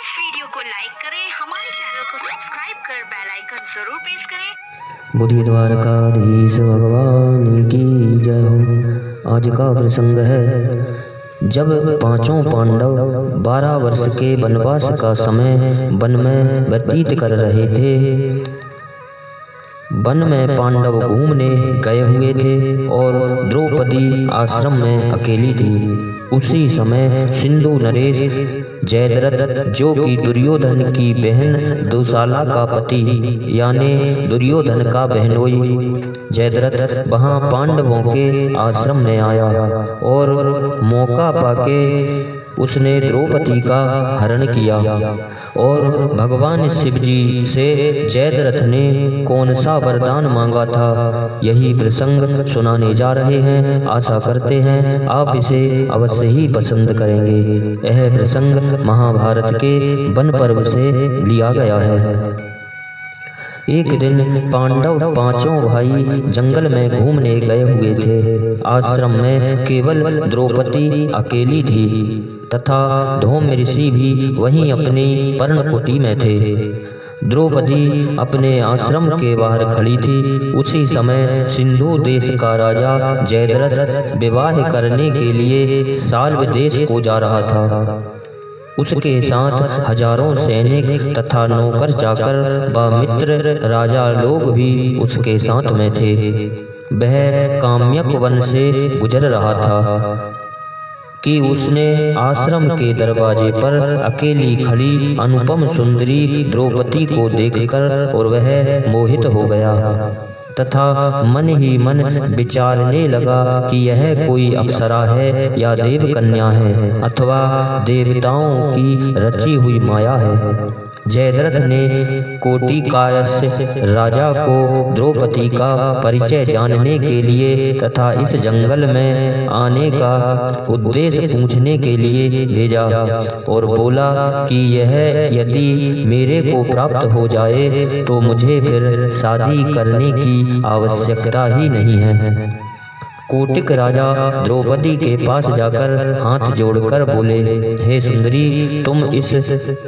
इस वीडियो को लाइक करें, हमारे चैनल को सब्सक्राइब कर बेल आइकन जरूर प्रेस करें। बुद्धि द्वारकाधीश भगवान की जय हो। आज का प्रसंग है, जब पांचों पांडव 12 वर्ष के वनवास का समय वन में व्यतीत कर रहे थे। वन में पांडव घूमने गए हुए थे और द्रौपदी आश्रम में अकेली थी। उसी समय सिंधु नरेश जयद्रथ, जो कि दुर्योधन की बहन दुशाला का पति यानी दुर्योधन का बहनोई जयद्रथ, वहां पांडवों के आश्रम में आया और मौका पाके उसने द्रौपदी का हरण किया। और भगवान शिव जी से जयद्रथ ने कौन सा वरदान मांगा था, यही प्रसंग सुनाने जा रहे हैं। आशा करते हैं आप इसे अवश्य ही पसंद करेंगे। यह प्रसंग महाभारत के वन पर्व से लिया गया है। एक दिन पांडव पांचों भाई जंगल में घूमने गए हुए थे। आश्रम में केवल द्रौपदी अकेली थी तथा धौम्य ऋषि भी वहीं अपनी पर्णकुटी में थे। द्रौपदी अपने आश्रम के बाहर खड़ी थी। उसी समय सिंधु देश का राजा जयद्रथ विवाह करने के लिए साल्व देश को जा रहा था। उसके साथ हजारों सैनिक तथा नौकर चाकर व मित्र राजा लोग भी उसके साथ में थे। वह काम्यक वन से गुजर रहा था कि उसने आश्रम के दरवाजे पर अकेली खड़ी अनुपम सुंदरी द्रौपदी को देखकर और वह मोहित हो गया तथा मन ही मन विचारने लगा कि यह कोई अप्सरा है या देव कन्या है अथवा देवताओं की रची हुई माया है। जयद्रथ ने कोटिकायस्य राजा को द्रौपदी का परिचय जानने के लिए तथा इस जंगल में आने का उद्देश्य पूछने के लिए भेजा और बोला कि यह यदि मेरे को प्राप्त हो जाए तो मुझे फिर शादी करने की आवश्यकता ही नहीं है। कोटिक राजा द्रौपदी के पास जाकर हाथ जोड़कर बोले, हे सुंदरी, तुम इस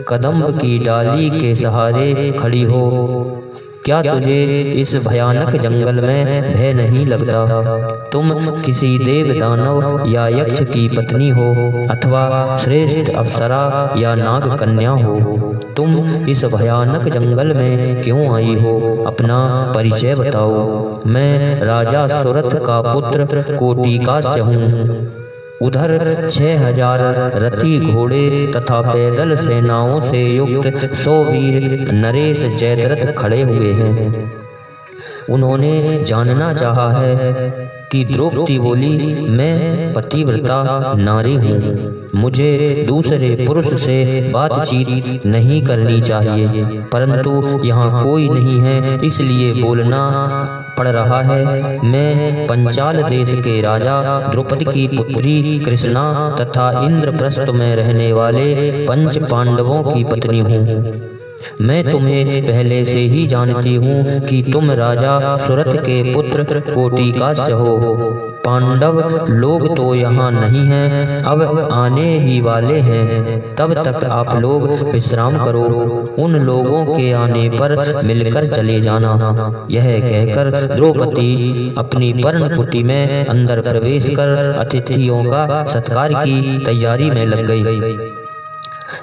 कदम्ब की डाली के सहारे खड़ी हो, क्या तुझे इस भयानक जंगल में भय नहीं लगता? तुम किसी देव दानव या यक्ष की पत्नी हो अथवा श्रेष्ठ अप्सरा या नाग कन्या हो। तुम इस भयानक जंगल में क्यों आई हो? अपना परिचय बताओ। मैं राजा सुरथ का पुत्र कोटिकास्य हूँ। उधर 6000 रथी घोड़े तथा पैदल सेनाओं से युक्त 100 वीर नरेश जयद्रथ खड़े हुए हैं। उन्होंने जानना चाहा है कि द्रौपदी बोली, मैं पतिव्रता नारी हूँ, मुझे दूसरे पुरुष से बातचीत नहीं करनी चाहिए, परंतु यहाँ कोई नहीं है इसलिए बोलना पड़ रहा है। मैं पंचाल देश के राजा द्रौपदी की पुत्री कृष्णा तथा इंद्रप्रस्थ में रहने वाले पंच पांडवों की पत्नी हूँ। मैं तुम्हें पहले से ही जानती हूँ कि तुम राजा सुरथ के पुत्र कोटिकास्य हो। पांडव लोग तो यहाँ नहीं हैं, अब आने ही वाले हैं, तब तक आप लोग विश्राम करो। उन लोगों के आने पर मिलकर चले जाना। यह कहकर द्रौपदी अपनी पर्णकुटी में अंदर प्रवेश कर अतिथियों का सत्कार की तैयारी में लग गई।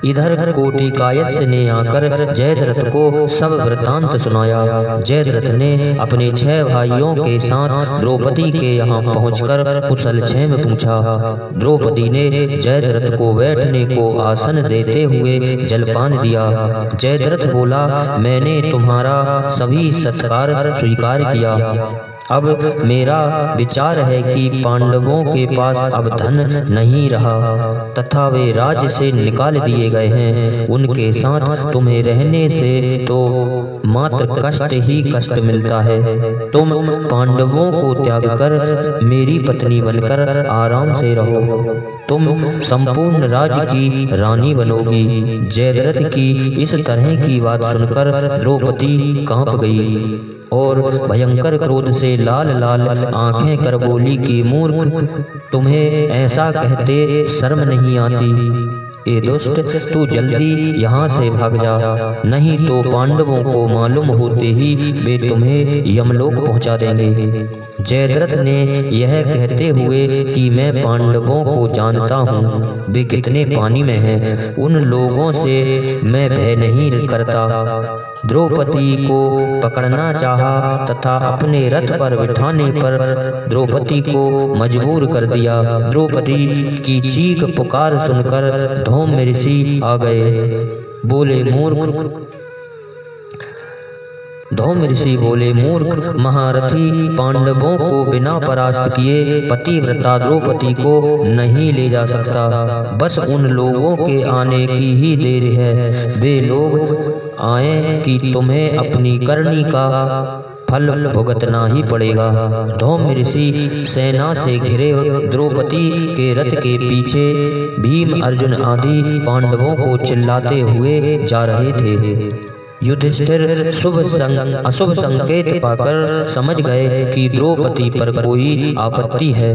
इधर कोटिकायस्य ने आकर जयद्रथ को सब वृतांत सुनाया। जयद्रथ ने अपने 6 भाइयों के साथ द्रौपदी के यहाँ पहुंचकर कुशल क्षेम पूछा। द्रौपदी ने जयद्रथ को बैठने को आसन देते हुए जलपान दिया। जयद्रथ बोला, मैंने तुम्हारा सभी सत्कार स्वीकार किया। अब मेरा विचार है कि पांडवों के पास अब धन नहीं रहा तथा वे राज्य से निकाल दिए गए हैं। उनके साथ तुम्हें रहने से तो मात्र कष्ट ही कष्ट मिलता है। तुम पांडवों को त्याग कर मेरी पत्नी बनकर आराम से रहो। तुम संपूर्ण राज्य की रानी बनोगी। जयद्रथ की इस तरह की बात सुनकर द्रौपदी कांप गई और भयंकर क्रोध से लाल लाल आंखें कर बोली कि मूर्ख, तुम्हें ऐसा कहते शर्म नहीं आती? ए दुष्ट, तू जल्दी यहाँ से भाग जा, नहीं तो पांडवों को मालूम होते ही वे तुम्हें यमलोक पहुँचा देंगे। जयद्रथ ने यह कहते हुए कि मैं पांडवों को जानता हूँ, वे कितने पानी में हैं, उन लोगों से मैं भय नहीं करता। द्रौपदी को पकड़ना चाहा तथा अपने रथ पर बिठाने पर द्रौपदी को मजबूर कर दिया। द्रौपदी की चीख पुकार सुनकर धौम ऋषि आ गए। बोले मूर्ख, धौम ऋषि बोले मूर्ख, महारथी पांडवों को बिना परास्त किए पतिव्रता द्रौपदी को नहीं ले जा सकता। बस उन लोगों के आने की ही देर है। वे लोग आए कि तुम्हें अपनी करनी का फल भुगतना ही पड़ेगा। धौम ऋषि सेना से घिरे द्रौपदी के रथ के पीछे भीम, अर्जुन आदि पांडवों को चिल्लाते हुए जा रहे थे। युधिष्ठिर अशुभ संकेत पाकर समझ गए कि द्रौपदी पर कोई आपत्ति है।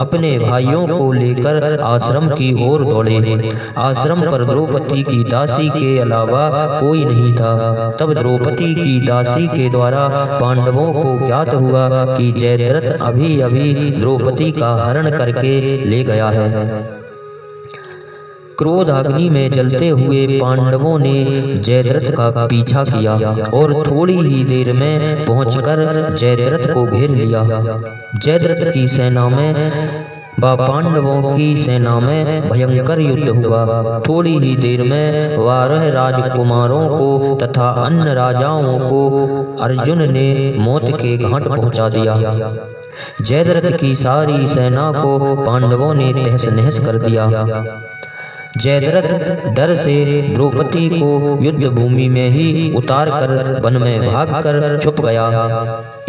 अपने भाइयों को लेकर आश्रम की ओर दौड़े। आश्रम पर द्रौपदी की दासी के अलावा कोई नहीं था। तब द्रौपदी की दासी के द्वारा पांडवों को ज्ञात हुआ कि जयद्रथ अभी अभी द्रौपदी का हरण करके ले गया है। क्रोध अग्नि में जलते हुए पांडवों ने जयद्रथ का पीछा किया और थोड़ी ही देर में पहुंचकर जयद्रथ को घेर लिया। जयद्रथ की सेना में व पांडवों की सेना में भयंकर युद्ध हुआ। थोड़ी ही देर में 12 राजकुमारों को तथा अन्य राजाओं को अर्जुन ने मौत के घाट पहुंचा दिया। जयद्रथ की सारी सेना को पांडवों ने तहस नहस कर दिया। जयद्रथ डर से द्रौपदी को युद्ध भूमि में ही उतार कर वन में भागकर छुप गया।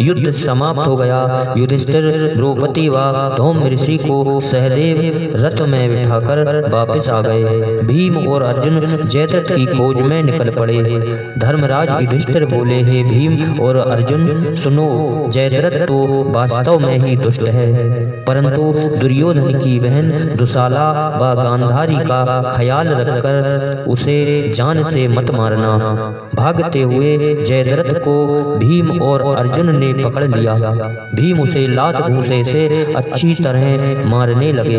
युद्ध समाप्त हो गया। युधिष्ठिर द्रौपदी व धौम ऋषि को सहदेव रथ में बिठाकर वापस आ गए। भीम और अर्जुन जयद्रथ की खोज में निकल पड़े। धर्मराज युधिष्ठिर बोले, हे भीम और अर्जुन, सुनो, जयद्रथ तो वास्तव में ही दुष्ट है, परंतु दुर्योधन की बहन दुशाला व गांधारी का ख्याल रखकर उसे जान से मत मारना। भागते हुए जयद्रथ को भीम और अर्जुन ने पकड़ लिया। भीम उसे लात घूंसे से अच्छी तरह मारने लगे।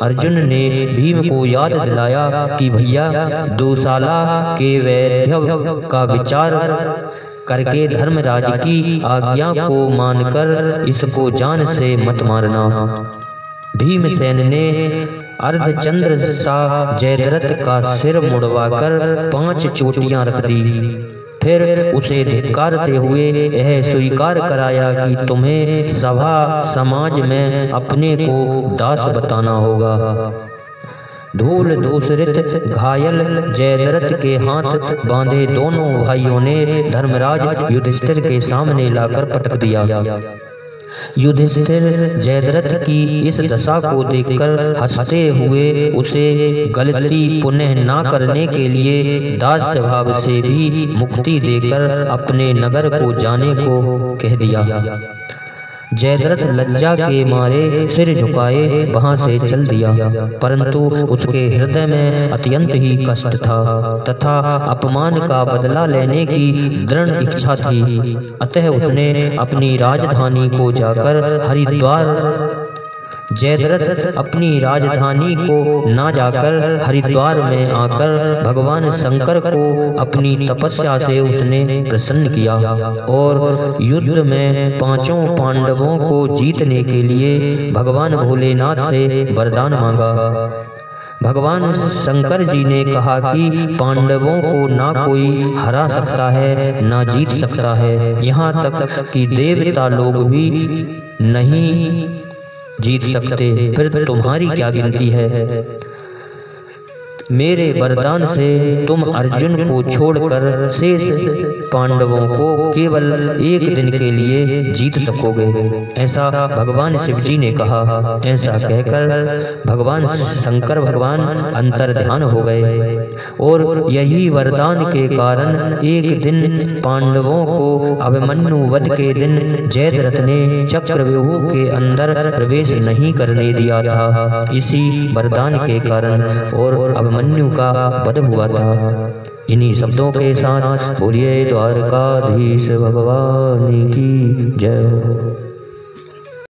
अर्जुन ने भीम को याद दिलाया कि भैया, दुशाला के वैधव्य का विचार करके धर्मराज की आज्ञा को मानकर इसको जान से मत मारना। भीमसेन ने अर्धचंद्र सा जयद्रथ का सिर मुड़वाकर 5 चोटियां रख दी। फिर उसे धिक्कारते हुए यह स्वीकार कराया कि तुम्हें सभा समाज में अपने को दास बताना होगा। धूल दूसरित घायल जयद्रथ के हाथ बांधे दोनों भाइयों ने धर्मराज युधिष्ठिर के सामने लाकर पटक दिया। युधिष्ठिर जयद्रथ की इस दशा को देखकर हंसते हुए उसे गलती पुनः ना करने के लिए दास स्वभाव से भी मुक्ति देकर अपने नगर को जाने को कह दिया। जयद्रथ लज्जा के मारे सिर झुकाए वहां से चल दिया, परंतु उसके हृदय में अत्यंत ही कष्ट था तथा अपमान का बदला लेने की दृढ़ इच्छा थी। अतः उसने अपनी राजधानी को जाकर हरिद्वार जयद्रथ अपनी राजधानी को ना जाकर हरिद्वार में आकर भगवान शंकर को अपनी तपस्या से उसने प्रसन्न किया और युद्ध में 5 पांडवों को जीतने के लिए भगवान भोलेनाथ से वरदान मांगा। भगवान शंकर जी ने कहा कि पांडवों को ना कोई हरा सकता है ना जीत सकता है, यहाँ तक कि देवता लोग भी नहीं जीत सकते, फिर तुम्हारी क्या गिनती है। मेरे वरदान से तुम अर्जुन को छोड़कर शेष पांडवों को केवल 1 दिन के लिए जीत सकोगे, ऐसा भगवान शिव जी ने कहा। ऐसा कहकर भगवान शंकर भगवान अंतर ध्यान हो गए और यही वरदान के कारण एक दिन पांडवों को अभिमन्यु वध के दिन जयद्रथ ने चक्रव्यूह के अंदर प्रवेश नहीं करने दिया था, इसी वरदान के कारण। और अभिमन्यु का वध हुआ था। इन्हीं शब्दों के साथ बोलिए द्वारकाधीश भगवान की जय।